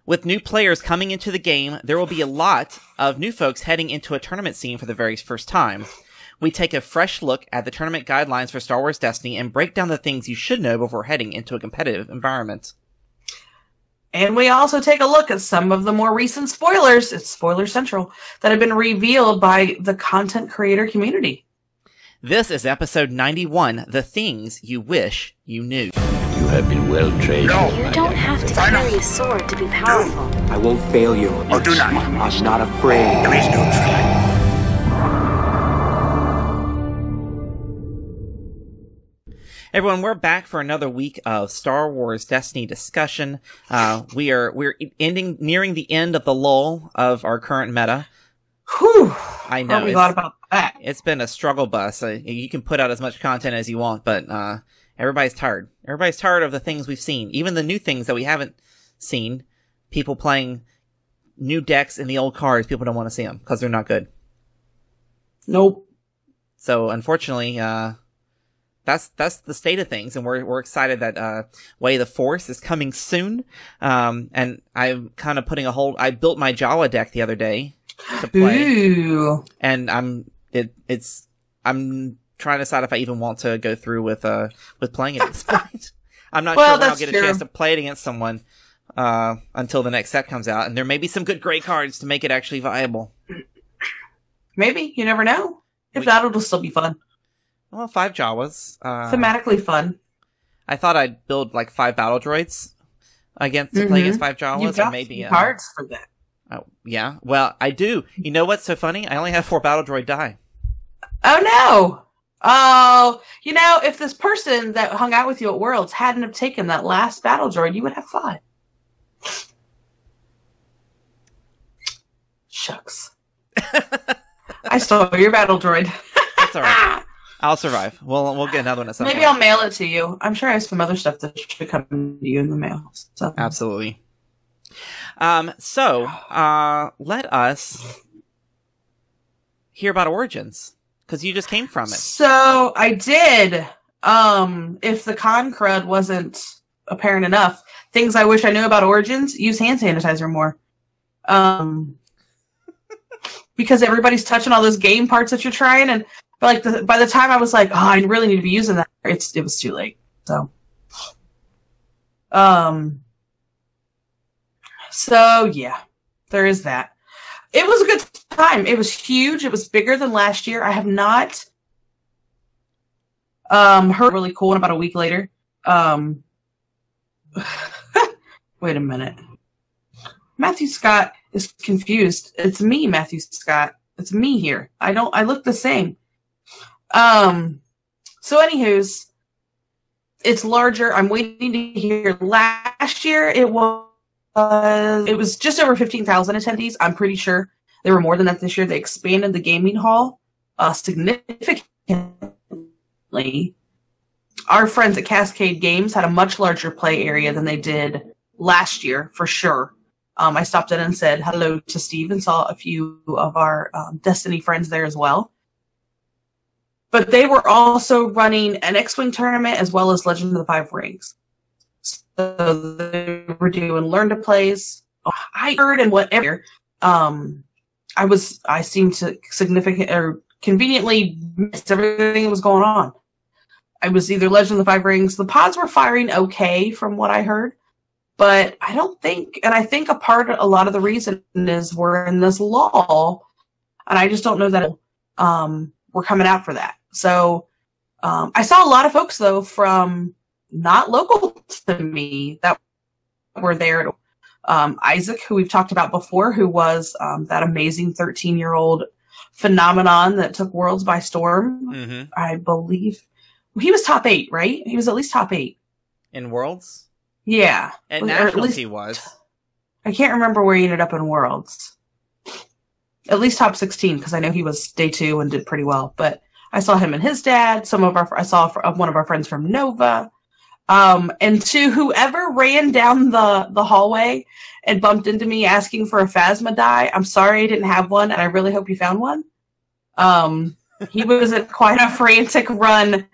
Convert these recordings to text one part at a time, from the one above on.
With new players coming into the game, there will be a lot of new folks heading into a tournament scene for the very first time. We take a fresh look at the tournament guidelines for Star Wars Destiny and break down the things you should know before heading into a competitive environment. And we also take a look at some of the more recent spoilers, it's Spoiler Central, that have been revealed by the content creator community. This is episode 91, The Things You Wish You Knew. You have been well trained. No. You don't have to carry a sword to be powerful. I won't fail you. Oh, do not. I'm not afraid. Please don't try. Everyone, we're back for another week of Star Wars Destiny discussion. We're nearing the end of the lull of our current meta. Whew. I know. We thought about that. It's been a struggle bus. You can put out as much content as you want, but everybody's tired. Everybody's tired of the things we've seen. Even the new things that we haven't seen. People playing new decks in the old cards. People don't want to see them because they're not good. Nope. So unfortunately, that's the state of things, and we're excited that Way of the Force is coming soon. And I'm kind of putting a hold. I built my Jawa deck the other day to play, Ooh. and I'm trying to decide if I even want to go through with playing it at this point. I'm not sure when I'll get a chance to play it against someone until the next set comes out, and there may be some good gray cards to make it actually viable. Maybe. You never know. If not, it'll still be fun. Well, 5 Jawas. Thematically fun. I thought I'd build like 5 battle droids to play against 5 Jawas. You've got or maybe cards for that. Oh, yeah. Well, I do. You know what's so funny? I only have 4 battle droid die. Oh, no. Oh, if this person that hung out with you at Worlds hadn't have taken that last battle droid, you would have 5. Shucks. I stole your battle droid. That's all right. I'll survive. We'll get another one at some point. Maybe I'll mail it to you. I'm sure I have some other stuff that should come to you in the mail. So. Absolutely. So let us hear about Origins, because you just came from it. So I did. If the con crud wasn't apparent enough, things I wish I knew about Origins: use hand sanitizer more. Because everybody's touching all those game parts that you're trying, and by the time I was like, oh, I really need to be using that, it was too late. So yeah, there is that. It was a good time. It was huge. It was bigger than last year. I have not heard really cool. And about a week later, wait a minute. Matthew Scott is confused. It's me, Matthew Scott. It's me here. I look the same. So anywho's, it's larger. I'm waiting to hear. Last year it was just over 15,000 attendees. I'm pretty sure there were more than that this year. They expanded the gaming hall significantly. Our friends at Cascade Games had a much larger play area than they did last year, for sure. I stopped in and said hello to Steve and saw a few of our Destiny friends there as well. But they were also running an X-Wing tournament as well as Legend of the Five Rings. So they were doing learn to plays. I heard and whatever. I seemed to conveniently miss everything that was going on. I was either Legend of the Five Rings. The pods were firing okay from what I heard. But I don't think, and I think a lot of the reason is we're in this lull, and I just don't know that we're coming out for that. So I saw a lot of folks, though, from not local to me that were there. Isaac, who we've talked about before, who was that amazing 13-year-old phenomenon that took Worlds by storm. Mm-hmm. I believe he was top 8, right? He was at least top 8. In Worlds? Yeah. At Nationals he was. I can't remember where he ended up in Worlds. At least top 16, because I know he was day 2 and did pretty well. But I saw him and his dad. I saw one of our friends from Nova. And to whoever ran down the hallway and bumped into me asking for a Phasma die, I'm sorry I didn't have one, and I really hope you found one. He was at quite a frantic run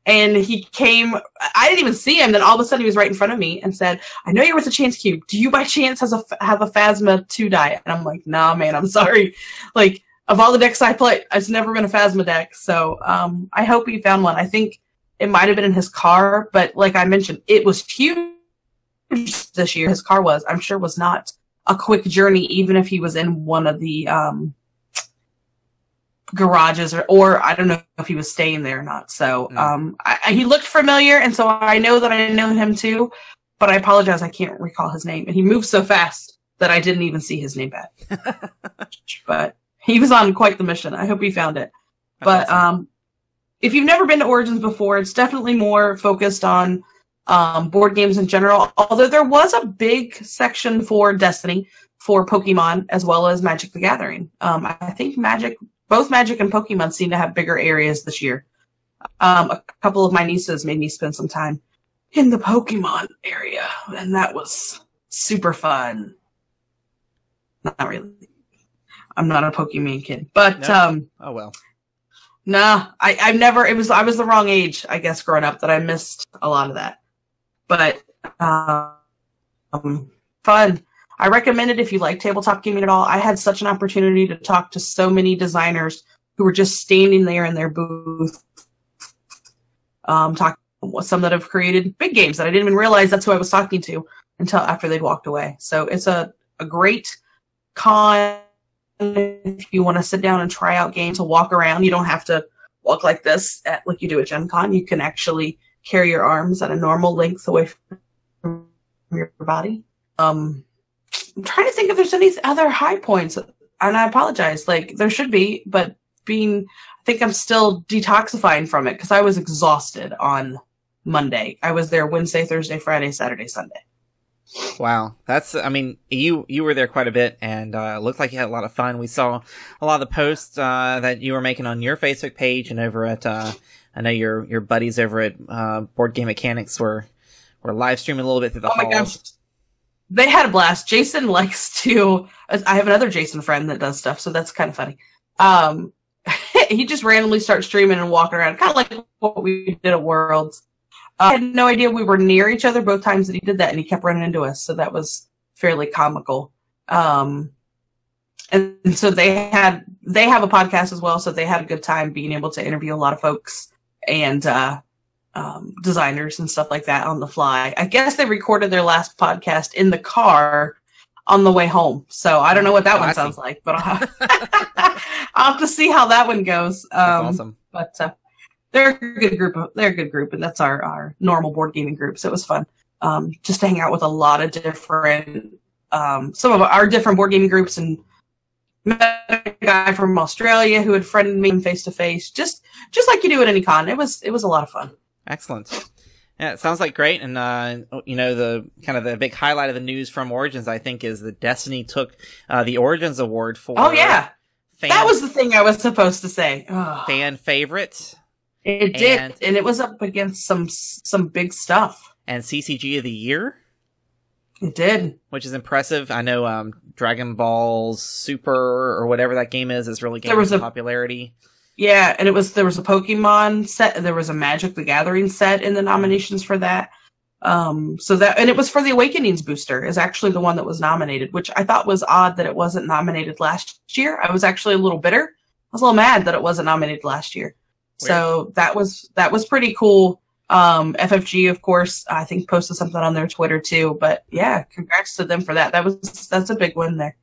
And he came, I didn't even see him, then all of a sudden he was right in front of me and said, I know you're with the Chance Cube. Do you by chance have a Phasma 2 die? And I'm like, nah, man, I'm sorry. Like, of all the decks I play, it's never been a Phasma deck. So I hope he found one. I think it might have been in his car, but like I mentioned, it was huge this year. His car was, I'm sure, was not a quick journey, even if he was in one of the garages or I don't know if he was staying there or not. So he looked familiar, and so I know that I know him too, but I apologize, I can't recall his name. And he moved so fast that I didn't even see his name back. But he was on quite the mission. I hope he found it. That's but awesome. If you've never been to Origins before, it's definitely more focused on board games in general, although there was a big section for Destiny, for Pokemon, as well as Magic the Gathering. I think both Magic and Pokemon seem to have bigger areas this year. A couple of my nieces made me spend some time in the Pokemon area, and that was super fun. Not really. I'm not a Pokemon kid, but no. Oh well. Nah, I was the wrong age, I guess, growing up, that I missed a lot of that. But fun. I recommend it if you like tabletop gaming at all. I had such an opportunity to talk to so many designers who were just standing there in their booth, talking with some that have created big games that I didn't even realize that's who I was talking to until after they'd walked away. So it's a great con if you want to sit down and try out games, to walk around. You don't have to walk like this like you do at Gen Con. You can actually carry your arms at a normal length away from your body. I'm trying to think if there's any other high points, and I apologize. Like, there should be, but I think I'm still detoxifying from it because I was exhausted on Monday. I was there Wednesday, Thursday, Friday, Saturday, Sunday. Wow. You were there quite a bit, and it looked like you had a lot of fun. We saw a lot of the posts that you were making on your Facebook page and over at, I know your buddies over at Board Game Mechanics were live streaming a little bit through the halls. My gosh. They had a blast. Jason likes to, I have another Jason friend that does stuff, so that's kind of funny. He just randomly starts streaming and walking around, kind of like what we did at Worlds. I had no idea we were near each other both times that he did that, and he kept running into us, so that was fairly comical. And so they have a podcast as well, so they had a good time being able to interview a lot of folks and designers and stuff like that on the fly. I guess they recorded their last podcast in the car on the way home, so I don't know what that one sounds like, but I'll have to see how that one goes. That's awesome. But they're a good group, and that's our normal board gaming group, so it was fun just to hang out with a lot of different some of our different board gaming groups, and met a guy from Australia who had friended me face to face, just like you do at any con. It was a lot of fun. Excellent. Yeah, it sounds like great. And, the kind of the big highlight of the news from Origins, I think, is that Destiny took the Origins Award for... Oh, yeah. That was the thing I was supposed to say. Fan favorite. It did. And it was up against some big stuff. And CCG of the Year. It did. Which is impressive. I know Dragon Ball Super or whatever that game is really gaining some popularity. Yeah, and there was a Pokemon set, and there was a Magic the Gathering set in the nominations for that. And it was for the Awakenings booster, is actually the one that was nominated, which I thought was odd that it wasn't nominated last year. I was actually a little bitter. I was a little mad that it wasn't nominated last year. Weird. So that was pretty cool. FFG, of course, I think posted something on their Twitter too, but yeah, congrats to them for that. That's a big win there.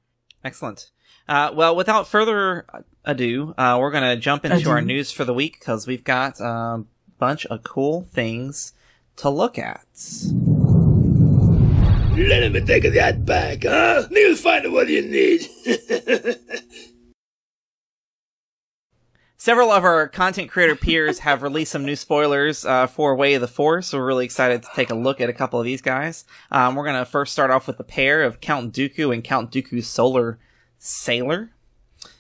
Excellent. Well, without further ado, we're going to jump into our news for the week, because we've got a bunch of cool things to look at. Let me take that back, huh? You'll find what you need. Several of our content creator peers have released some new spoilers for Way of the Force, so we're really excited to take a look at a couple of these guys. We're going to first start off with the pair of Count Dooku and Count Dooku Solar Sailor.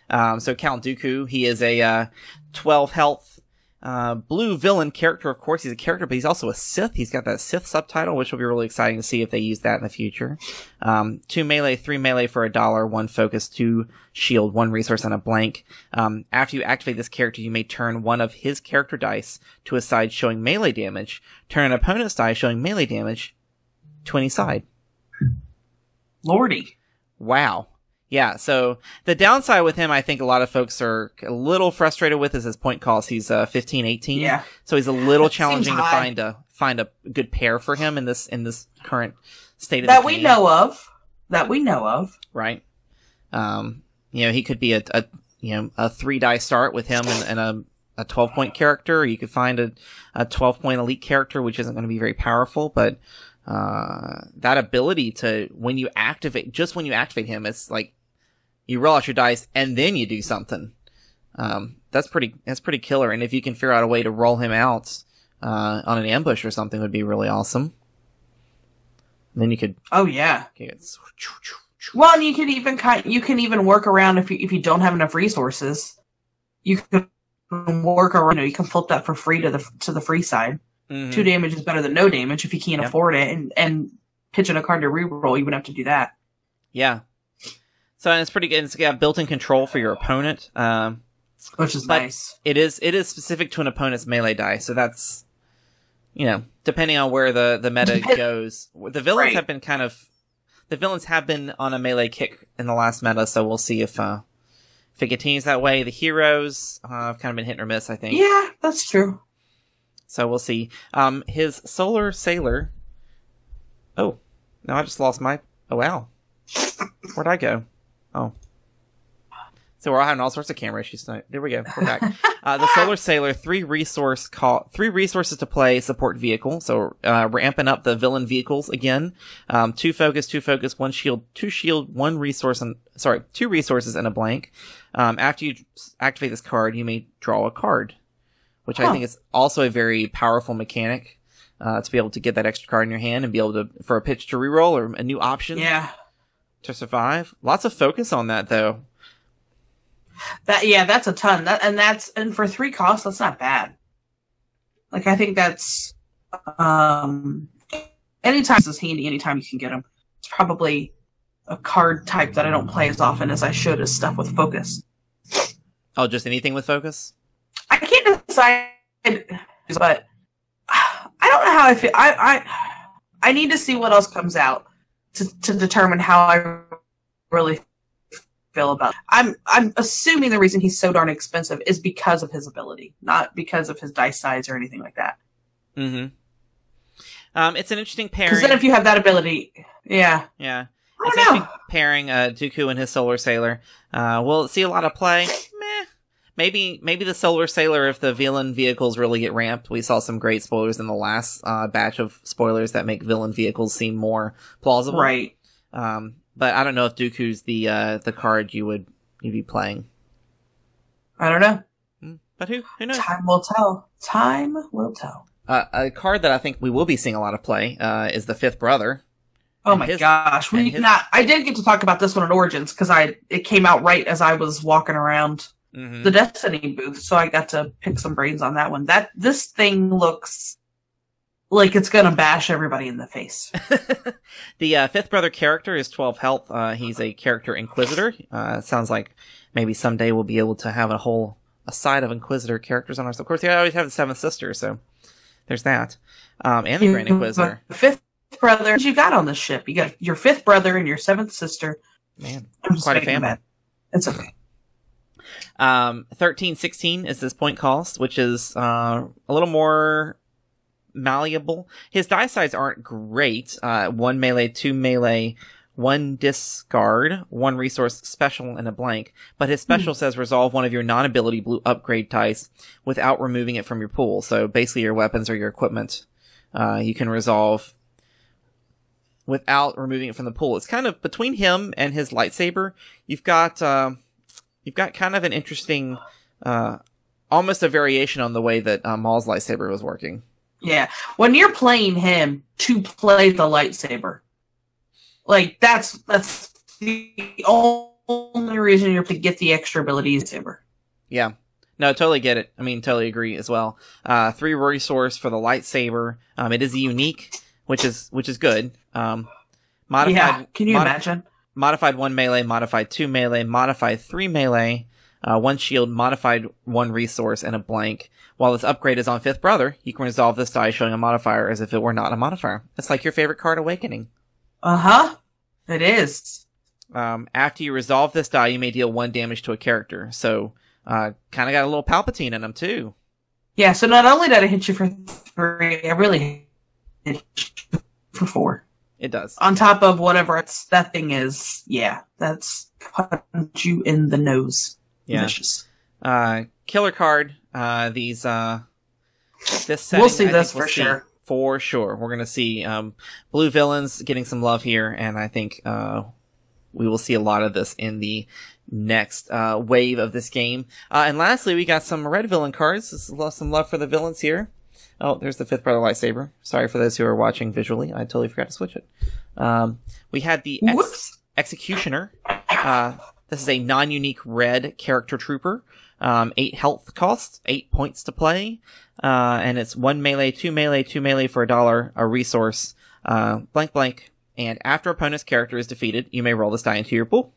So Count Dooku, he is a 12 health Blue villain character, of course, he's a character, but he's also a Sith. He's got that Sith subtitle, which will be really exciting to see if they use that in the future. 2 melee, 3 melee for $1, 1 focus, 2 shield, 1 resource, and a blank. After you activate this character, you may turn one of his character dice to a side showing melee damage, turn an opponent's die showing melee damage to any side. Lordy. Wow. Yeah, so the downside with him, I think a lot of folks are a little frustrated with, is his point cost. He's 15, 18. Yeah. So he's a little challenging to high. find a good pair for him in this current state of That the we game. know of. That we know of. Right. He could be a 3-die start with him and a 12-point character, or you could find a 12-point elite character, which isn't going to be very powerful, but that ability to, when you activate him, it's like you roll out your dice and then you do something. That's pretty killer. And if you can figure out a way to roll him out on an ambush or something, would be really awesome. And then you could. Oh yeah. Well, and you can even work around if you don't have enough resources. You can work around. You can flip that for free to the free side. Mm-hmm. 2 damage is better than no damage if you can't afford it, and pitching a card to reroll, you would have to do that. Yeah. So it's pretty good. It's got built-in control for your opponent, which is nice. It is specific to an opponent's melee die, so that's depending on where the meta goes. The villains have been have been on a melee kick in the last meta, so we'll see if it continues that way. The heroes have kind of been hit or miss, I think. Yeah, that's true. So we'll see. His Solar Sailor. Oh, no, I just lost my. Oh wow, where'd I go? Oh, so we're all having all sorts of camera issues tonight. There we go. We're back. The Solar Sailor, 3 resources to play, support vehicle. So we're amping up the villain vehicles again. 2 focus, 1 shield, 2 shield, 1 resource, 2 resources and a blank. After you activate this card, you may draw a card, which I think is also a very powerful mechanic, to be able to get that extra card in your hand and be able to, for a pitch to reroll or a new option to survive. Lots of focus on that, though. That's a ton. And for 3 costs, that's not bad. Like, I think that's, anytime it's handy, anytime you can get them. It's probably a card type that I don't play as often as I should, is stuff with focus. Oh, just anything with focus? I can't decide, but I don't know how I feel. I need to see what else comes out to determine how I really feel about it. I'm assuming the reason he's so darn expensive is because of his ability, not because of his dice size or anything like that. Mm-hmm. It's an interesting pairing. Because then if you have that ability, yeah. It's an interesting pairing, Dooku and his Solar Sailor. Will it see a lot of play? Maybe the Solar Sailor, if the villain vehicles really get ramped. We saw some great spoilers in the last batch of spoilers that make villain vehicles seem more plausible. Right. But I don't know if Dooku's the card you'd be playing. I don't know. But who knows? Time will tell. Time will tell. A card that I think we will be seeing a lot of play is the Fifth Brother. Oh my gosh. I did get to talk about this one at Origins because it came out right as I was walking around the Destiny booth, so I got to pick some brains on that one. This thing looks like it's gonna bash everybody in the face. The Fifth Brother character is 12 health. He's a character Inquisitor. Sounds like maybe someday we'll be able to have a side of Inquisitor characters on ours. Of course, you always have the Seventh Sister, so there's that. And the Grand Inquisitor. Fifth Brother, you got on this ship. You got your Fifth Brother and your Seventh Sister. Man, I'm quite a family. It's okay. 1316 is his point cost, which is a little more malleable. His die size aren't great. 1 melee, 2 melee, 1 discard, 1 resource special, and a blank. But his special says resolve one of your non-ability blue upgrade dice without removing it from your pool. So basically your weapons or your equipment, you can resolve without removing it from the pool. It's kind of between him and his lightsaber. You've got kind of an interesting, almost a variation on the way that Maul's lightsaber was working. Yeah, when you're playing him to play the lightsaber, like that's the only reason you're to get the extra ability saber. Yeah, No, totally get it. I mean, totally agree as well. 3 resource for the lightsaber. It is unique, which is good. Modified. Yeah, can you imagine? Modified 1 melee, modified 2 melee, modified 3 melee, 1 shield, modified 1 resource, and a blank. While this upgrade is on Fifth Brother, you can resolve this die showing a modifier as if it were not a modifier. It's like your favorite card, Awakening. Uh-huh. It is. After you resolve this die, you may deal 1 damage to a character. So, kind of got a little Palpatine in them, too. Yeah, so not only did it hit you for 3, it really hit you for 4. It does. On top of whatever that thing is, yeah, that's punch you in the nose. Yeah. Vicious. Killer card. This setting, we'll see this for sure. For sure. We're going to see blue villains getting some love here, and I think we will see a lot of this in the next wave of this game. And lastly, we got some red villain cards. This is some love for the villains here. Oh, there's the Fifth Brother lightsaber. Sorry for those who are watching visually. I totally forgot to switch it. We had the Executioner. This is a non-unique red character trooper. 8 health costs, 8 points to play. And it's 1 melee, 2 melee, 2 melee for $1, a resource, blank blank. And after opponent's character is defeated, you may roll this die into your pool.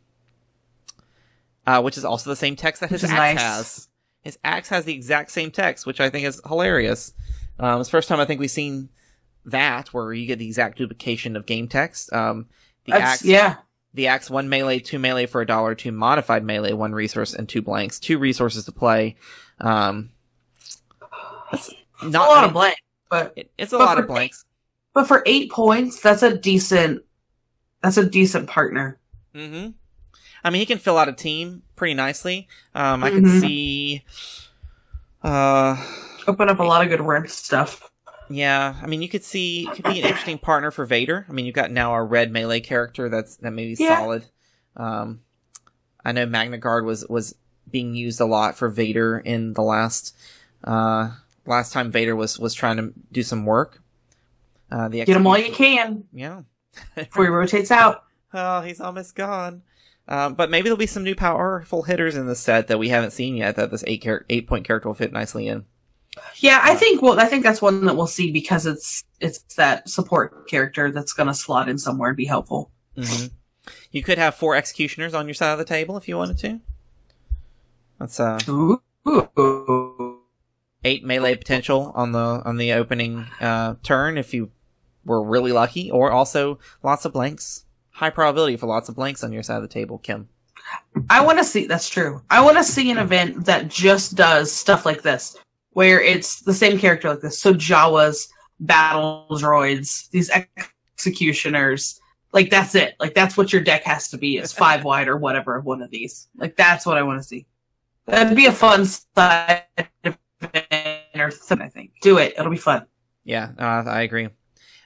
Which is also the same text that his axe has. His axe has the exact same text, which I think is hilarious. It's the first time I think we've seen that, where you get the exact duplication of game text. The axe 1 melee, 2 melee for $1, 2 modified melee, 1 resource, and 2 blanks. 2 resources to play. It's a lot of blanks, but it's a lot of blanks. But for 8 points, that's a decent partner. Mm-hmm. I mean, he can fill out a team pretty nicely. I can see open up a lot of good red stuff. Yeah, I mean, you could be an interesting partner for Vader. I mean, you've got now a red melee character that may be solid. I know Magna Guard was being used a lot for Vader in the last time Vader was trying to do some work. Get him while you can. Yeah. Before he rotates out. Oh, he's almost gone. But maybe there'll be some new powerful hitters in the set that we haven't seen yet that this 8-point character will fit nicely in. Yeah, I think that's one that we'll see because it's that support character that's going to slot in somewhere and be helpful. Mm-hmm. You could have 4 executioners on your side of the table if you wanted to. That's 8 melee potential on the opening turn if you were really lucky, or also lots of blanks. High probability for lots of blanks on your side of the table, Kim. I want to see, that's true. I want to see an event that just does stuff like this, where it's the same character like this. So Jawas, battle droids, these executioners, like that's it. Like that's what your deck has to be. It's 5 wide or whatever of one of these. Like that's what I want to see. That'd be a fun side event or something, I think. Do it. It'll be fun. Yeah, I agree.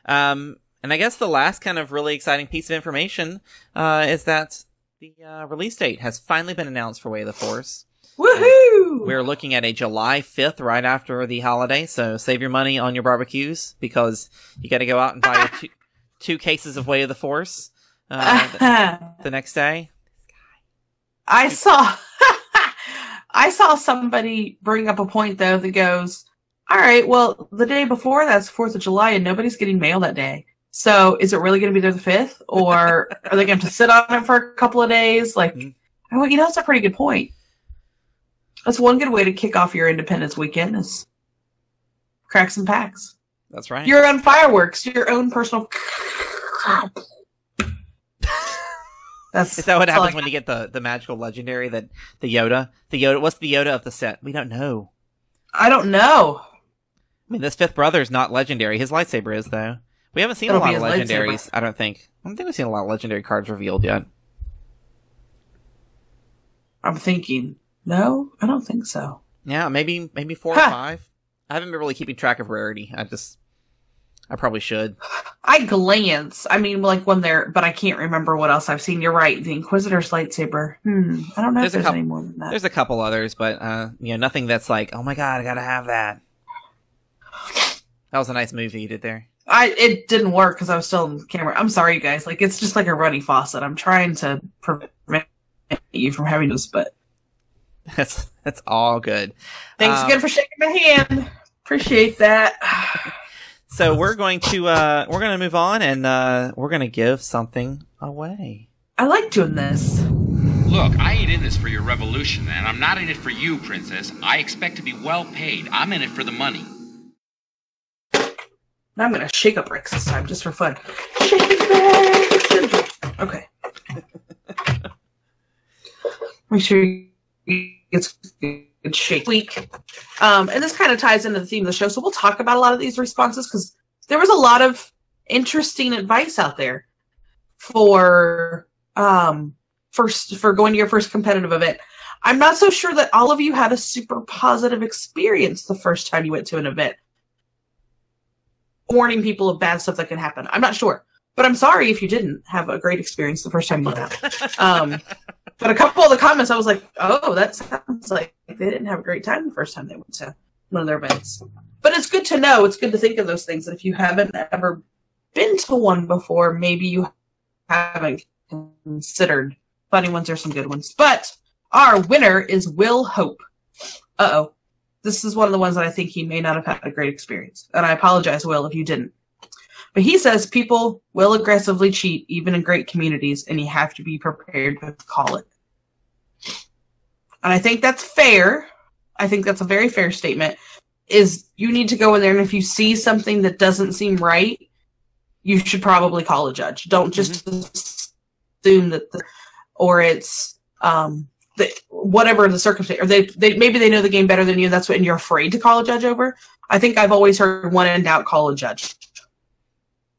And I guess the last kind of really exciting piece of information is that the release date has finally been announced for Way of the Force. Woohoo! We're looking at a July 5th, right after the holiday, so save your money on your barbecues, because you gotta go out and buy 2 cases of Way of the Force the next day. I saw somebody bring up a point, though, that goes, alright, well, the day before, that's 4th of July, and nobody's getting mail that day. So, is it really going to be there the 5th? Or are they going to have to sit on it for a couple of days? Like, well, that's a pretty good point. That's one good way to kick off your Independence weekend is crack some packs. That's right. Your own fireworks, your own personal... Is that what happens when you get the magical legendary, the Yoda? What's the Yoda of the set? We don't know. I don't know. I mean, this Fifth Brother is not legendary. His lightsaber is, though. We haven't seen a lot of legendaries, I don't think. I don't think we've seen a lot of legendary cards revealed yet. I'm thinking, no, I don't think so. Yeah, maybe 4 or 5. I haven't been really keeping track of rarity. I probably should. I glance. I mean, like when but I can't remember what else I've seen. You're right. The Inquisitor's lightsaber. I don't know if there's any more than that. There's a couple others, but nothing that's like, oh my god, I gotta have that. That was a nice move that you did there. It didn't work because I was still in the camera. I'm sorry, you guys. Like, it's just like a running faucet. I'm trying to prevent you from having this, but That's all good. Thanks again for shaking my hand. Appreciate that. So we're going to move on, and we're going to give something away. I like doing this. Look, I ain't in this for your revolution, and I'm not in it for you, Princess. I expect to be well paid. I'm in it for the money. Now I'm going to shake up Rex this time, just for fun. Shake Rex syndrome. Okay. Make sure he gets a good shake week. And this kind of ties into the theme of the show, so we'll talk about a lot of these responses, because there was a lot of interesting advice out there for going to your first competitive event. I'm not so sure that all of you had a super positive experience the first time you went to an event. Warning people of bad stuff that can happen. I'm not sure. But I'm sorry if you didn't have a great experience the first time you went out. But a couple of the comments, I was like, oh, that sounds like they didn't have a great time the first time they went to one of their events. But it's good to know. It's good to think of those things. And if you haven't ever been to one before, maybe you haven't considered. Funny ones are some good ones. But our winner is Will Hope. Uh-oh. This is one of the ones that I think he may not have had a great experience. And I apologize, Will, if you didn't. But he says people will aggressively cheat, even in great communities, and you have to be prepared to call it. And I think that's fair. I think that's a very fair statement. Is you need to go in there, and if you see something that doesn't seem right, you should probably call a judge. Don't just assume that or it's whatever the circumstance, or they maybe they know the game better than you. That's what, and you're afraid to call a judge over. I think I've always heard when in doubt, call a judge.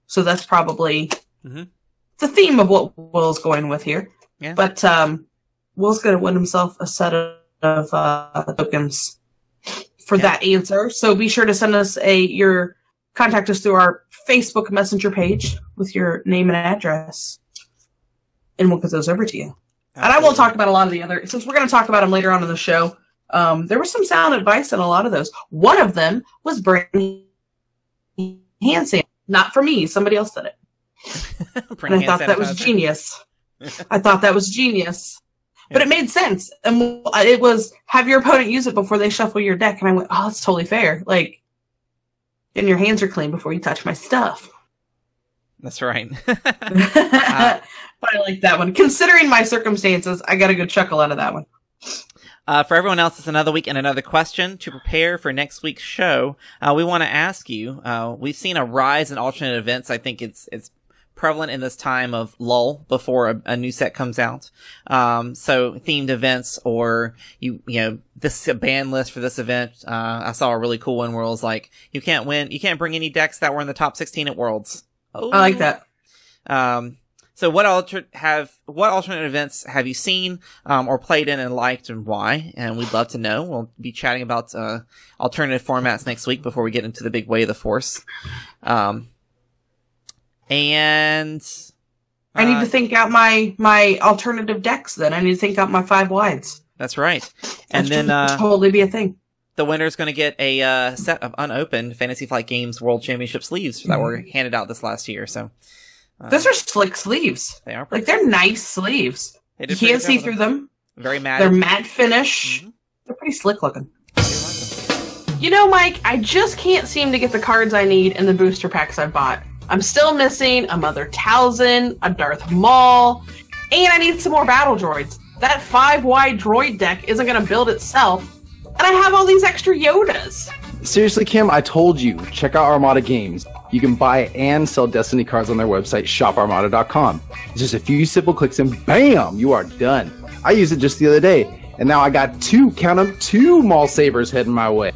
So that's probably the theme of what Will's going with here. Yeah. But Will's going to win himself a set of tokens for that answer. So be sure to send us contact us through our Facebook Messenger page with your name and address, and we'll get those over to you. Absolutely. And I won't talk about a lot of the other, since we're going to talk about them later on in the show. There was some sound advice in a lot of those. One of them was bringing hand sanitizer. Not for me. Somebody else said it. And I thought that was genius. But it made sense. And it was, have your opponent use it before they shuffle your deck. And I went, oh, that's totally fair. Like, and your hands are clean before you touch my stuff. That's right. But I like that one. Considering my circumstances, I got a good chuckle out of that one. For everyone else, it's another week and another question. To prepare for next week's show, we want to ask you, we've seen a rise in alternate events. I think it's prevalent in this time of lull before a new set comes out. So themed events, or you know, this ban list for this event. I saw a really cool one where it was like, you can't bring any decks that were in the top 16 at Worlds. Oh. I like that. So what alternate events have you seen, or played in and liked, and why? And we'd love to know. We'll be chatting about, alternative formats next week before we get into the big Way of the Force. And I need to think out my alternative decks then. I need to think out my 5 wides. That's right. And then, totally be a thing. The winner's going to get a set of unopened Fantasy Flight Games World Championship sleeves that were handed out this last year. So those are slick sleeves. They are like, they're nice sleeves. You can't see through them. Very matte. They're matte finish. Mm-hmm. They're pretty slick looking. You know, Mike, I just can't seem to get the cards I need in the booster packs I've bought. I'm still missing a Mother Talzin, a Darth Maul, and I need some more battle droids. That 5-wide droid deck isn't going to build itself. And I have all these extra Yodas. Seriously, Kim, I told you. Check out Armada Games. You can buy and sell Destiny cards on their website, shoparmada.com. It's just a few simple clicks and bam, you are done. I used it just the other day, and now I got 2 Maul Sabers heading my way.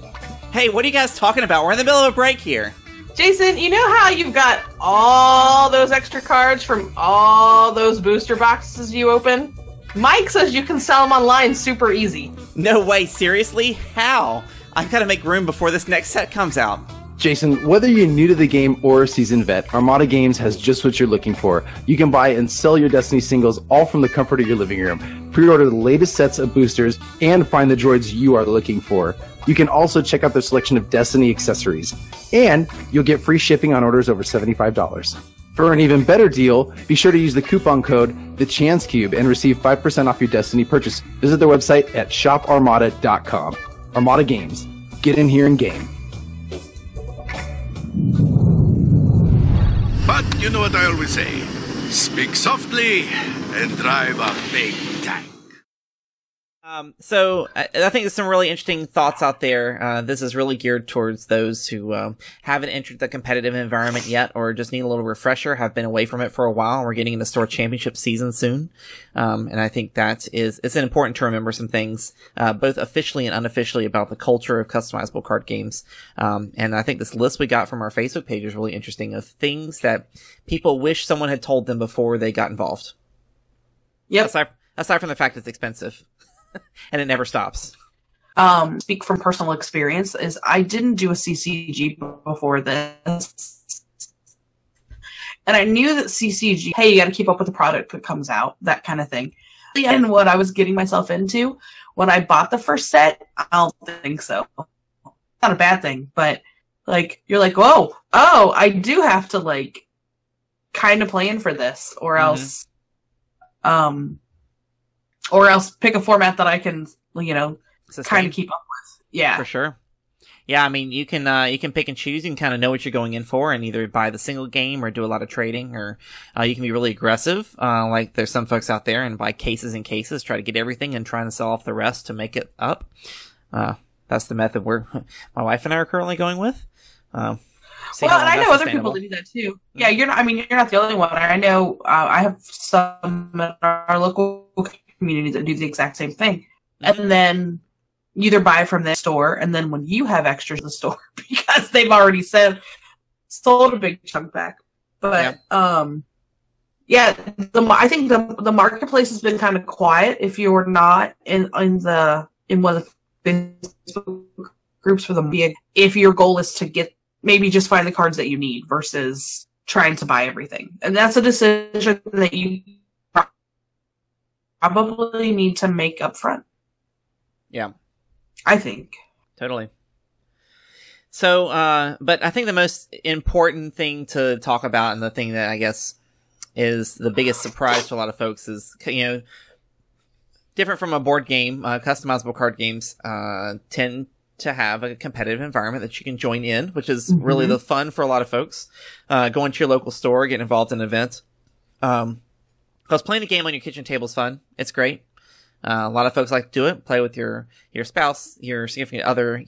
Hey, what are you guys talking about? We're in the middle of a break here. Jason, you know how you've got all those extra cards from all those booster boxes you open? Mike says you can sell them online super easy. No way, seriously? How? I've got to make room before this next set comes out. Jason, whether you're new to the game or a seasoned vet, Armada Games has just what you're looking for. You can buy and sell your Destiny singles all from the comfort of your living room. Pre-order the latest sets of boosters and find the droids you are looking for. You can also check out their selection of Destiny accessories. And you'll get free shipping on orders over $75. For an even better deal, be sure to use the coupon code TheChanceCube and receive 5% off your Destiny purchase. Visit their website at shoparmada.com. Armada Games. Get in here and game. But you know what I always say. Speak softly and drive a big tank. So I think there's some really interesting thoughts out there. This is really geared towards those who haven't entered the competitive environment yet, or just need a little refresher, have been away from it for a while. We're getting into store championship season soon, and I think it's important to remember some things, both officially and unofficially, about the culture of customizable card games. And I think this list we got from our Facebook page is really interesting, of things that people wish someone had told them before they got involved. Yep. Aside from the fact it's expensive. And it never stops. Speak from personal experience, is I didn't do a CCG before this. And I knew that CCG, hey, you got to keep up with the product that comes out, that kind of thing. And what I was getting myself into when I bought the first set, I don't think so. Not a bad thing, but like, you're like, oh, I do have to like kind of plan for this, or else, pick a format that I can, kind of keep up with. Yeah. For sure. Yeah, I mean, you can pick and choose. You can kind of know what you're going in for, and either buy the single game or do a lot of trading, or you can be really aggressive, like there's some folks out there, and buy cases and cases, try to get everything and trying to sell off the rest to make it up. That's the method my wife and I are currently going with. Well, and I know other people that do that too. Yeah, you're not the only one. I know I have some in our local community that do the exact same thing. And then you either buy from their store, and then when you have extras in the store, because they've already sold a big chunk back. But I think the marketplace has been kind of quiet if you're not in one of the Facebook groups for the if your goal is to get, maybe just find the cards that you need versus trying to buy everything. And that's a decision that you probably need to make up front. Yeah. I think. Totally. So, but I think the most important thing to talk about, and the thing that I guess is the biggest surprise to a lot of folks, is, different from a board game, customizable card games tend to have a competitive environment that you can join in, which is really the fun for a lot of folks. Go into your local store, get involved in an event. Because playing the game on your kitchen table is fun. It's great. A lot of folks like to do it. Play with your spouse, your significant other,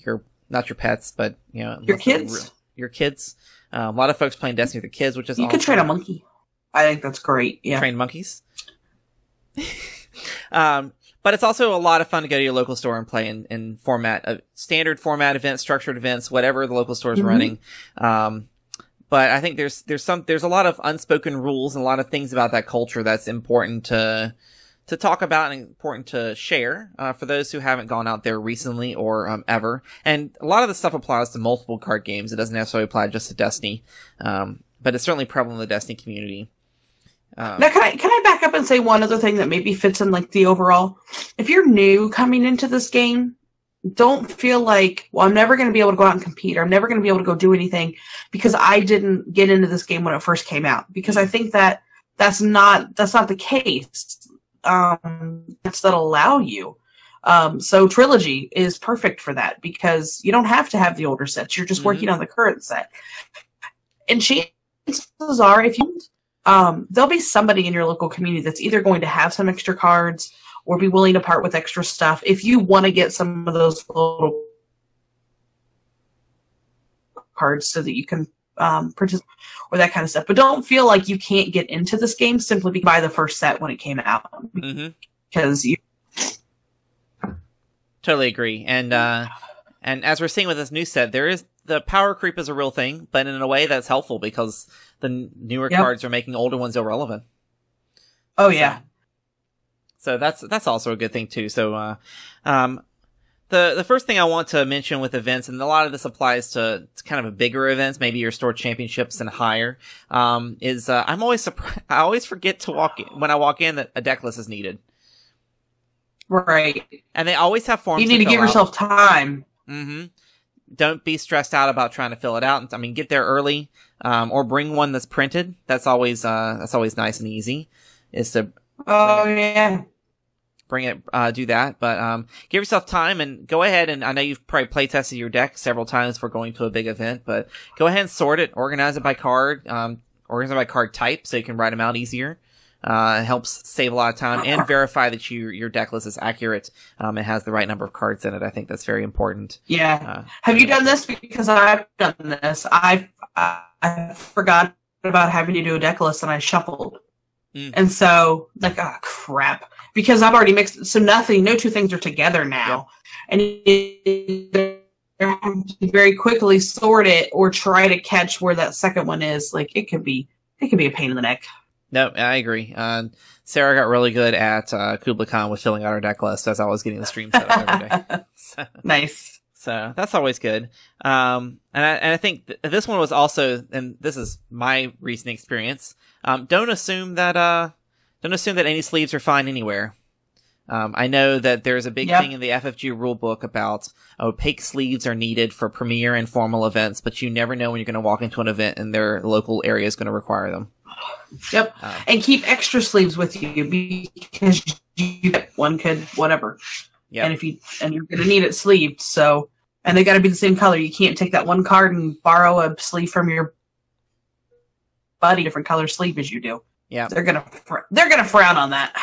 not your pets, but your kids. Your kids. A lot of folks playing Destiny with their kids, which is you awesome. Could train a monkey. I think that's great. Yeah, train monkeys. But it's also a lot of fun to go to your local store and play in format, standard format events, structured events, whatever the local store is running. But I think there's a lot of unspoken rules and a lot of things about that culture that's important to talk about and important to share, for those who haven't gone out there recently or, ever. And a lot of this stuff applies to multiple card games. It doesn't necessarily apply just to Destiny. But it's certainly prevalent in the Destiny community. Now, can I back up and say one other thing that maybe fits in like the overall? If you're new coming into this game, don't feel like, well, I'm never going to be able to go out and compete, or I'm never going to be able to go do anything because I didn't get into this game when it first came out. Because I think that's not the case. That'll allow you. So Trilogy is perfect for that, because you don't have to have the older sets. You're just working on the current set. And chances are, if you there'll be somebody in your local community that's either going to have some extra cards or be willing to part with extra stuff if you want to get some of those little cards so that you can participate or that kind of stuff. But don't feel like you can't get into this game simply by the first set when it came out. Because you totally agree. And as we're seeing with this new set, the power creep is a real thing, but in a way that's helpful because the newer cards are making older ones irrelevant. Oh yeah. So that's also a good thing too. So, the first thing I want to mention with events, and a lot of this applies to kind of a bigger events, maybe your store championships and higher, is, I'm always surprised. I always forget to when I walk in that a deck list is needed. Right. And they always have forms. You need to give yourself time. don't be stressed out about trying to fill it out. I mean, get there early, or bring one that's printed. That's always nice and easy. Is to bring it, do that. But give yourself time and go ahead, and I know you've probably play tested your deck several times before going to a big event, but go ahead and sort it, organize it by card, organize it by card type so you can write them out easier. It helps save a lot of time and verify that your deck list is accurate, and has the right number of cards in it. I think that's very important. Yeah. Have you done this? Because I've done this. I forgot about having to do a deck list and I shuffled. And so, like, oh, crap. Because I've already mixed, so no two things are together now. Yep. And you have to very quickly sort it or try to catch where that second one is. Like, it can be a pain in the neck. No, I agree. Sarah got really good at Kubla Khan with filling out her deck list as I was getting the stream set up every day. So, nice. So that's always good. And I think this one was also, and this is my recent experience. Don't assume that any sleeves are fine anywhere. I know that there's a big thing in the FFG rulebook about opaque sleeves are needed for premier and formal events, but you never know when you're going to walk into an event and their local area is going to require them. Yep. And keep extra sleeves with you because one could whatever. Yeah. And you're going to need it sleeved, so, and they got to be the same color. You can't take that one card and borrow a sleeve from your buddy, different color sleeve as you do. Yeah. They're going to frown on that.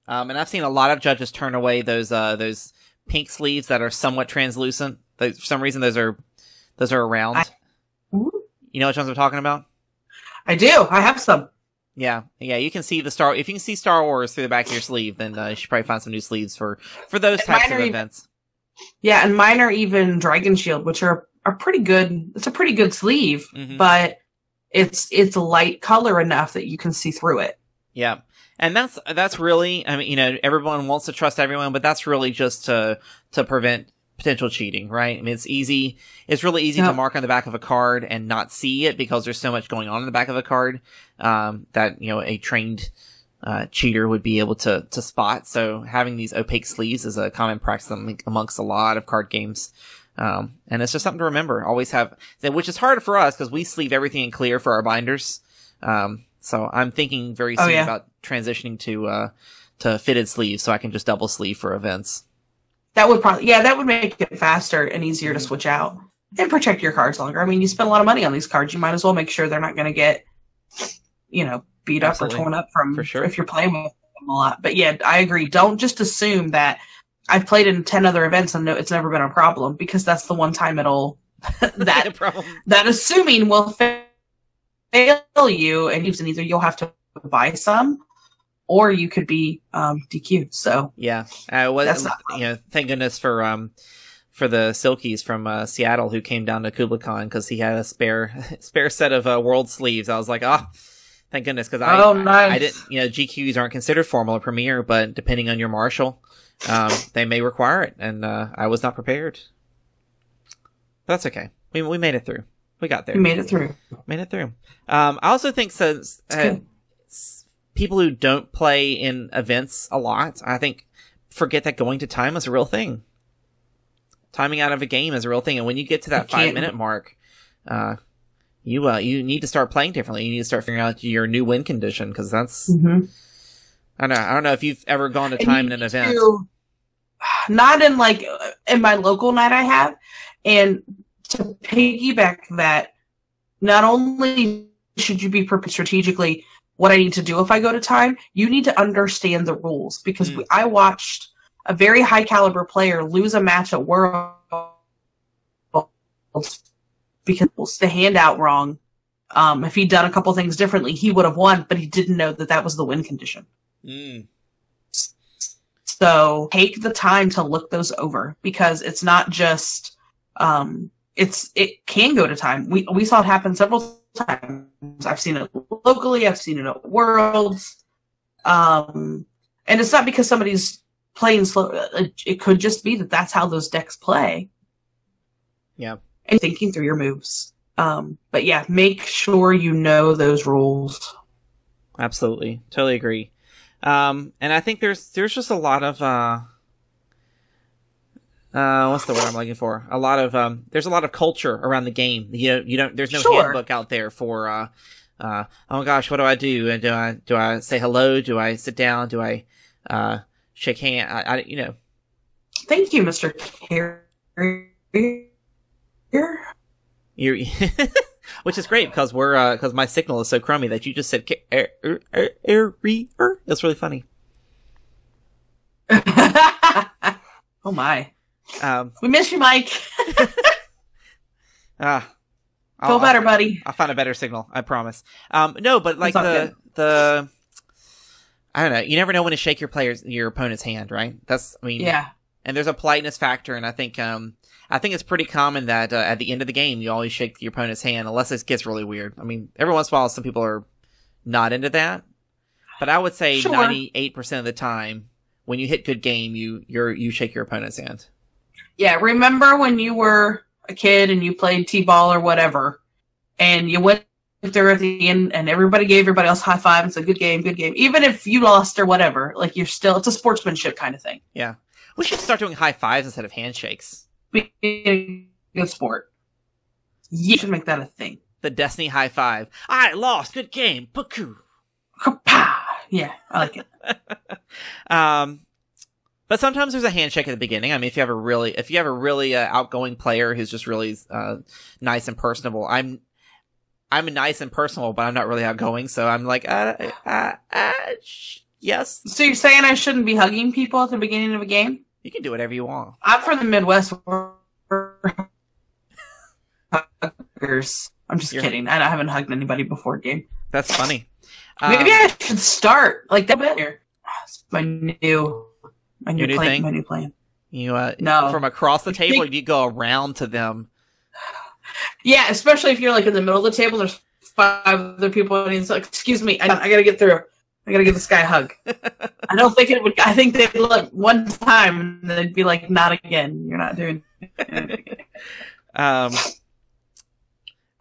And I've seen a lot of judges turn away those pink sleeves that are somewhat translucent. For some reason, those are around. You know which ones I'm talking about? I do. I have some. Yeah. You can see if you can see Star Wars through the back of your sleeve, then you should probably find some new sleeves for those types of events. Yeah, and mine are even Dragon Shield, which are pretty good. It's a pretty good sleeve, but it's a light color enough that you can see through it. Yeah. And that's really, I mean, everyone wants to trust everyone, but that's really just to prevent potential cheating, right? I mean, it's really easy to mark on the back of a card and not see it because there's so much going on in the back of a card, that, a trained, cheater would be able to spot. So having these opaque sleeves is a common practice amongst a lot of card games. And it's just something to remember. Always have, which is hard for us because we sleeve everything in clear for our binders. So I'm thinking very soon about transitioning to fitted sleeves so I can just double sleeve for events. That would make it faster and easier to switch out and protect your cards longer. I mean, you spend a lot of money on these cards. You might as well make sure they're not going to get, beat up or torn up if you're playing with them a lot. But yeah, I agree. Don't just assume that I've played in 10 other events and it's never been a problem, because that's the one time that assuming will fail you, and either you'll have to buy some or you could be DQ'd. So yeah, thank goodness for the Silkies from Seattle who came down to Kubla Khan because he had a spare set of world sleeves. I was like, thank goodness, because I didn't, GQs aren't considered formal or premier, but depending on your marshal, they may require it, and I was not prepared. But that's okay. We made it through. We got there. We made it through. I also think people who don't play in events a lot, I think, forget that going to time is a real thing. Timing out of a game is a real thing, and when you get to that 5-minute mark, you need to start playing differently. You need to start figuring out your new win condition, because that's. I don't know if you've ever gone to time in an event. Not in my local night I have, and to piggyback that, not only should you be prepared strategically what I need to do if I go to time, you need to understand the rules, because I watched a very high caliber player lose a match at Worlds because the handout wrong. If he'd done a couple things differently, he would have won, but he didn't know that was the win condition. So take the time to look those over, because it's not just it can go to time. We saw it happen several times. I've seen it locally. I've seen it at Worlds. And it's not because somebody's playing slow. It could just be that's how those decks play. Yeah. And thinking through your moves. But yeah, make sure you know those rules. Absolutely. Totally agree. And I think there's just a lot of what's the word I'm looking for? A lot of there's a lot of culture around the game. You don't. There's no handbook out there for oh gosh, what do I do? And do I say hello? Do I sit down? Do I shake hand? Thank you, Mr. Carrier. You, which is great because because my signal is so crummy that you just said That's really funny. Oh my. We miss you, Mike. Feel better, buddy. I'll find a better signal, I promise. No, but like the I don't know. You never know when to shake your opponent's hand, right? Yeah. And there's a politeness factor, and I think it's pretty common that at the end of the game you always shake your opponent's hand, unless it gets really weird. I mean, every once in a while some people are not into that, but I would say 98% of the time when you hit good game, you shake your opponent's hand. Yeah, remember when you were a kid and you played t-ball or whatever, and you went there at the end and everybody gave everybody else high five and said good game, even if you lost or whatever. Like, it's a sportsmanship kind of thing. Yeah, we should start doing high fives instead of handshakes. Being a good sport. You should make that a thing. The Destiny high five. I lost. Good game. Puku. Yeah, I like it. But sometimes there's a handshake at the beginning. I mean, if you have a really outgoing player who's just really nice and personable. I'm nice and personable, but I'm not really outgoing, so I'm like, yes. So you're saying I shouldn't be hugging people at the beginning of a game? You can do whatever you want. I'm from the Midwest. Huggers. I'm just kidding. I haven't hugged anybody before a game. That's funny. Maybe I should start like that. It's my new thing. My new plan. You no, from across the table, you go around to them. Yeah, especially if you're like in the middle of the table. There's 5 other people, and it's like, "Excuse me, I gotta get through. I gotta give this guy a hug." I don't think it would. I think they'd look one time, and they'd be like, "Not again. You're not doing it."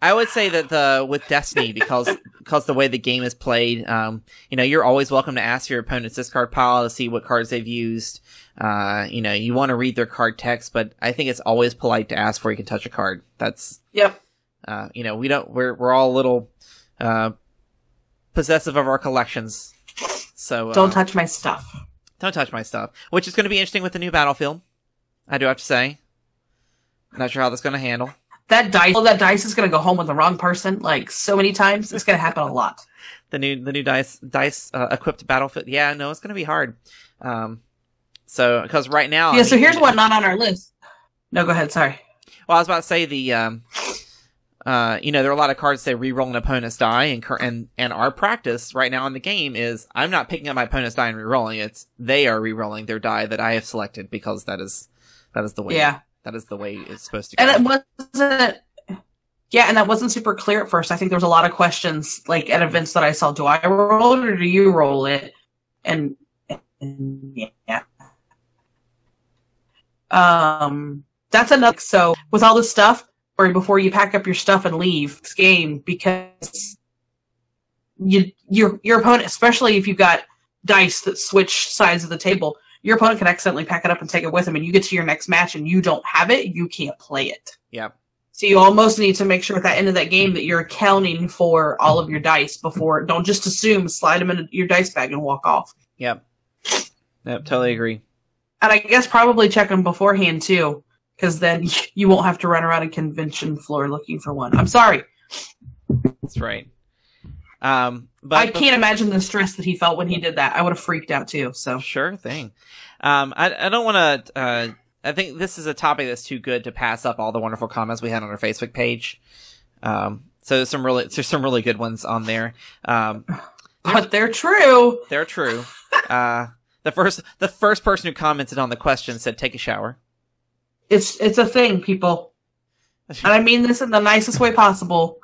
I would say that with Destiny, because the way the game is played, you're always welcome to ask your opponent's discard pile to see what cards they've used. You want to read their card text, but I think it's always polite to ask before you can touch a card. That's yep. We're all a little possessive of our collections, so don't touch my stuff. Don't touch my stuff. Which is going to be interesting with the new Battlefield. I do have to say, not sure how that's going to handle. That dice is going to go home with the wrong person, like, so many times. It's going to happen a lot. The new dice equipped Battlefield. Yeah, no, it's going to be hard. So, because right now... Yeah, so here's what not on our list. No, go ahead, sorry. Well, I was about to say there are a lot of cards that re-roll an opponent's die, and our practice right now in the game is I'm not picking up my opponent's die and re-rolling it. They are re-rolling their die that I have selected, because that is the way... Yeah. That is the way it's supposed to go. And that wasn't super clear at first. I think there was a lot of questions, like, at events that I saw. Do I roll it or do you roll it? And yeah. That's another. So with all this stuff, or before you pack up your stuff and leave this game, because your opponent, especially if you've got dice that switch sides of the table, your opponent can accidentally pack it up and take it with him, and you get to your next match and you don't have it, you can't play it. Yep. So you almost need to make sure at the end of that game that you're accounting for all of your dice before. Don't just assume, slide them in your dice bag and walk off. Yep. Yep, totally agree. And I guess probably check them beforehand too, because then you won't have to run around a convention floor looking for one. I'm sorry. That's right. But I can't imagine the stress that he felt when he did that. I would have freaked out too. So sure thing. I don't want to. I think this is a topic that's too good to pass up all the wonderful comments we had on our Facebook page. So there's some really good ones on there. But they're true. They're true. The first person who commented on the question said, "Take a shower." It's a thing, people, and I mean this in the nicest way possible.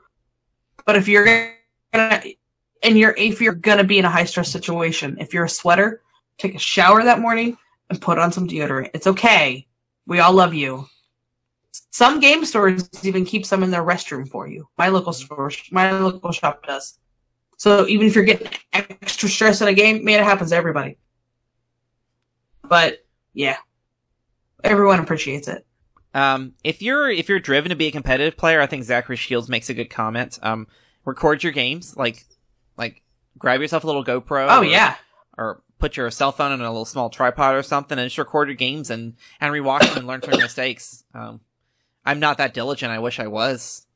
But if you're gonna be in a high stress situation, if you're a sweater, take a shower that morning and put on some deodorant. It's okay. We all love you. Some game stores even keep some in their restroom for you. My local shop does. So even if you're getting extra stress in a game, man, it happens to everybody. But yeah, everyone appreciates it. If you're driven to be a competitive player, I think Zachary Shields makes a good comment. Record your games, like grab yourself a little GoPro. Oh, yeah. Or put your cell phone in a little small tripod or something and just record your games and rewatch them and learn from your mistakes. I'm not that diligent. I wish I was.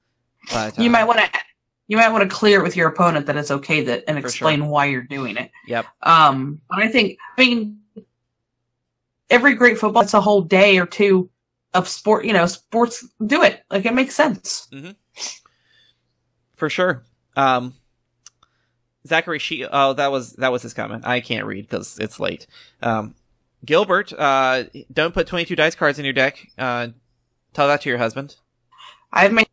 But you might want to clear it with your opponent that it's okay and explain why you're doing it. Yep. But I mean, every great football, it's a whole day or two of sport. Sports do it. Like, it makes sense. Mm-hmm. For sure. Zachary that was his comment. I can't read because it's late. Gilbert, don't put 22 dice cards in your deck. Tell that to your husband. I've made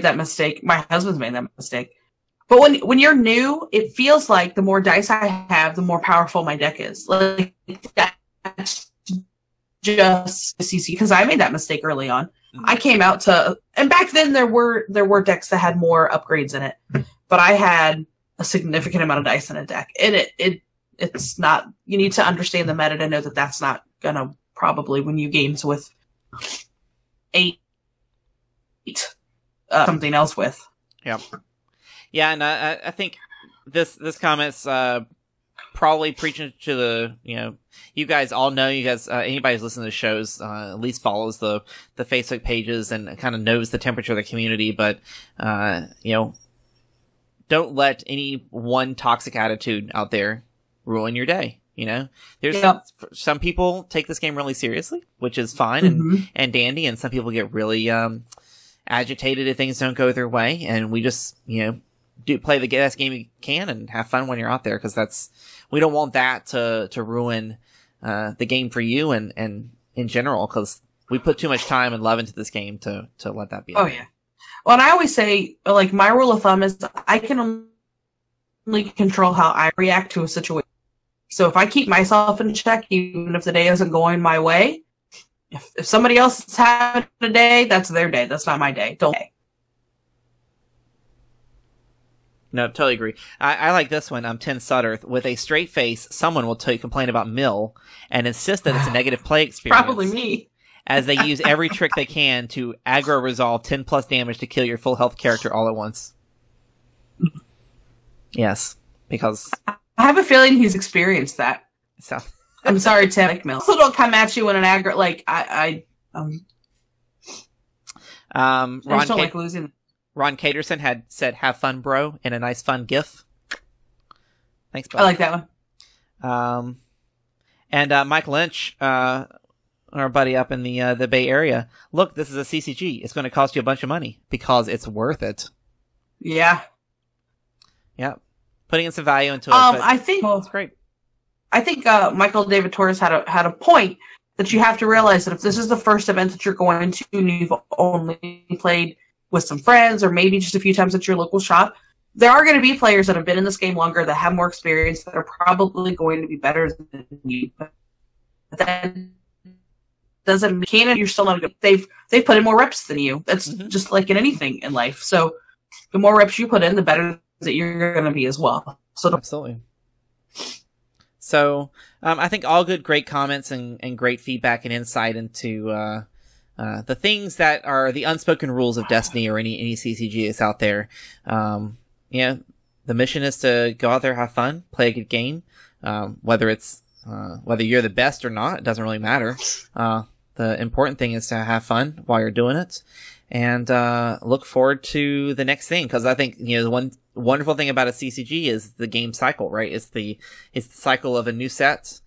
that mistake. My husband's made that mistake. But when you're new, it feels like the more dice I have, the more powerful my deck is. Like, that's just CC, because I made that mistake early on. Mm-hmm. I came out and back then there were decks that had more upgrades in it, but I had a significant amount of dice in a deck, and it's not. You need to understand the meta to know that that's not gonna probably win you games with 8 something else with. Yeah, yeah, and I think this comment's probably preaching to the, you guys all know, anybody who's listening to the shows at least follows the Facebook pages and kind of knows the temperature of the community, but don't let any one toxic attitude out there ruin your day. There's some people take this game really seriously, which is fine and dandy, and some people get really agitated if things don't go their way, and we just do play the best game you can and have fun when you're out there, because we don't want that to ruin the game for you and in general, because we put too much time and love into this game to let that be. Oh yeah. Well, and I always say, like, my rule of thumb is I can only control how I react to a situation. So if I keep myself in check, even if the day isn't going my way, if somebody else is having a day, that's their day. That's not my day. Don't. No, totally agree. I like this one. Tim Sutter. With a straight face, someone will complain about Mill and insist that it's a negative play experience. Probably me. As they use every trick they can to aggro resolve 10 plus damage to kill your full health character all at once. Yes, because I have a feeling he's experienced that. So I'm sorry, Tim. Mill. Also, don't come at you in an aggro. Like I just don't like losing. Ron Caterson had said, "Have fun, bro," in a nice fun gif. Thanks, bro. I like that one. And Mike Lynch, our buddy up in the Bay Area. Look, this is a CCG. It's going to cost you a bunch of money because it's worth it. Yeah. Yeah. Putting in some value into it. I think it's great. I think Michael David Torres had a point that you have to realize that if this is the first event that you're going to and you've only played with some friends or maybe just a few times at your local shop, there are going to be players that have been in this game longer, that have more experience, that are probably going to be better than you. But that doesn't mean you're still not good. They've put in more reps than you. That's just like in anything in life. So the more reps you put in, the better that you're going to be as well. So absolutely. So I think all good, great comments and great feedback and insight into the things that are the unspoken rules of Destiny or any CCG that's out there. The mission is to go out there, have fun, play a good game. Whether you're the best or not, it doesn't really matter. The important thing is to have fun while you're doing it, and look forward to the next thing. Because I think the one wonderful thing about a CCG is the game cycle, right? It's the cycle of a new set,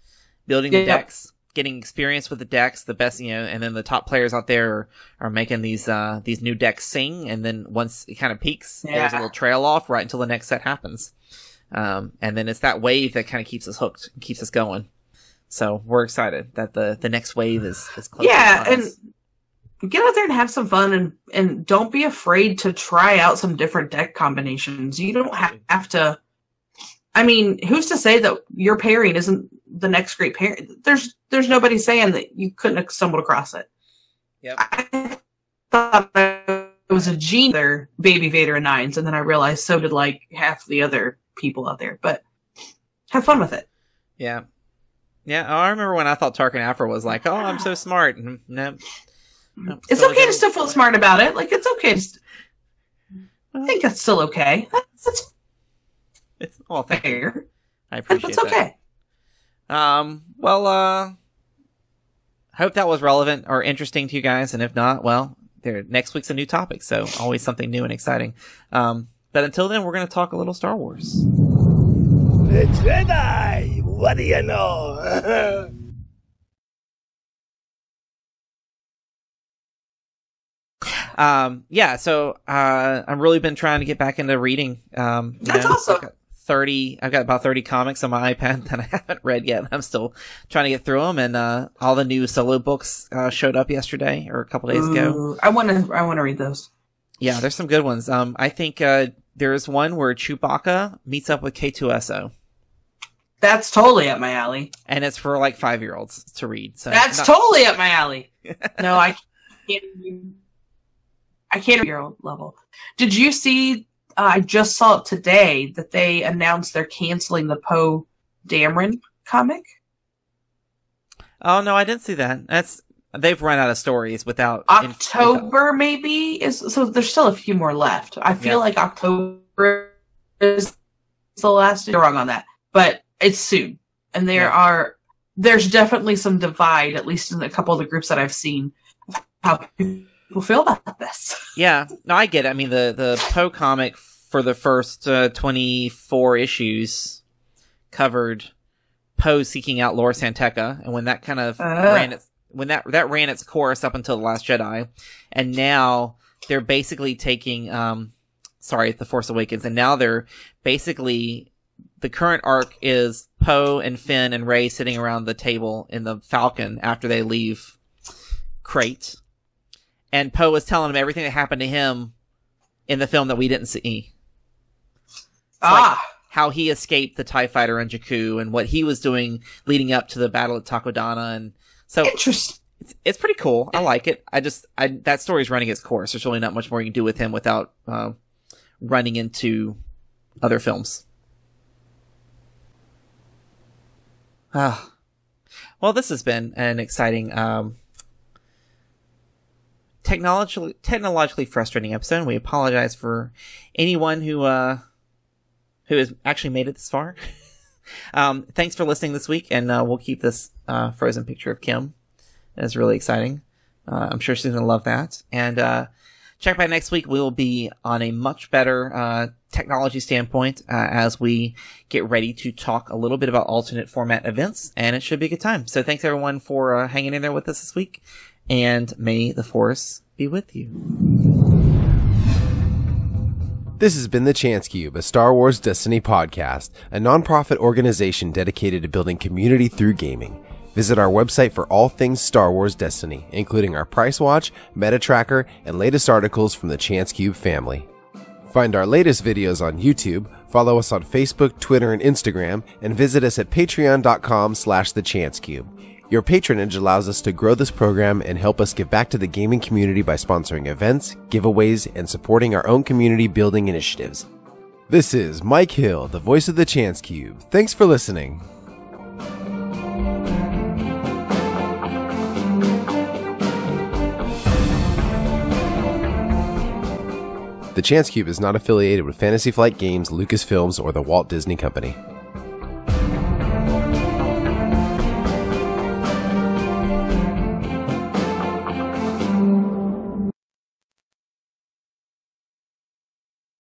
building the decks, getting experience with the decks, the best, and then the top players out there are making these new decks sing, and then once it kind of peaks, there's a little trail off right until the next set happens. And then it's that wave that kind of keeps us hooked, and keeps us going. So we're excited that the next wave is close. Yeah, and get out there and have some fun, and don't be afraid to try out some different deck combinations. You don't have to. I mean, who's to say that your pairing isn't the next great pairing? There's nobody saying that you couldn't have stumbled across it. Yep. I thought it was a gene there, Baby Vader and Nines, and then I realized so did like half the other people out there. But have fun with it. Yeah. Yeah, I remember when I thought Tarkin Afro was like, "Oh, I'm so smart." No, it's okay to still feel smart about it. Like it's okay. I think that's still okay. That's fair. I appreciate that's okay. that. Well, hope that was relevant or interesting to you guys, and if not, well, next week's a new topic, so always something new and exciting. But until then, we're going to talk a little Star Wars. The Jedi! What do you know? Yeah, so I've really been trying to get back into reading. That's awesome. I've got about 30 comics on my iPad that I haven't read yet. I'm still trying to get through them, and all the new solo books showed up yesterday or a couple days ago. I want to read those. Yeah, there's some good ones. I think there's one where Chewbacca meets up with K2SO. That's totally up my alley. And it's for like 5-year-olds to read. So that's totally up my alley. No, I can't year-old level. Did you see? I just saw it today that they announced they're canceling the Poe Dameron comic. Oh no, I didn't see that. They've run out of stories without October. Maybe so. There's still a few more left. I feel like October is the last. You're wrong on that, but it's soon, and there's definitely some divide, at least in a couple of the groups that I've seen, how people feel about this. Yeah, no, I get it. I mean, the Poe comic for the first 24 issues covered Poe seeking out Lor Santeca, and when that kind of ran its course up until The Last Jedi, and now they're basically taking The Force Awakens, and now they're basically the current arc is Poe and Finn and Rey sitting around the table in the Falcon after they leave Crate. And Poe was telling him everything that happened to him in the film that we didn't see. Like how he escaped the TIE fighter on Jakku and what he was doing leading up to the battle at Takodana. And so it's pretty cool. I like it. That story's running its course. There's really not much more you can do with him without running into other films. Well, this has been an exciting technologically frustrating episode. We apologize for anyone who has actually made it this far. Thanks for listening this week, and we'll keep this frozen picture of Kim. It's really exciting. I'm sure she's gonna love that. And check back next week. We'll be on a much better technology standpoint as we get ready to talk a little bit about alternate format events, and it should be a good time. So thanks everyone for hanging in there with us this week, and may the Force be with you. This has been The Chance Cube, a Star Wars Destiny podcast, a non-profit organization dedicated to building community through gaming. Visit our website for all things Star Wars Destiny, including our price watch, meta tracker, and latest articles from the Chance Cube family. Find our latest videos on YouTube, follow us on Facebook, Twitter, and Instagram, and visit us at patreon.com/thechancecube. Your patronage allows us to grow this program and help us give back to the gaming community by sponsoring events, giveaways, and supporting our own community building initiatives. This is Mike Hill, the voice of the Chance Cube. Thanks for listening. The Chance Cube is not affiliated with Fantasy Flight Games, Lucasfilms, or the Walt Disney Company.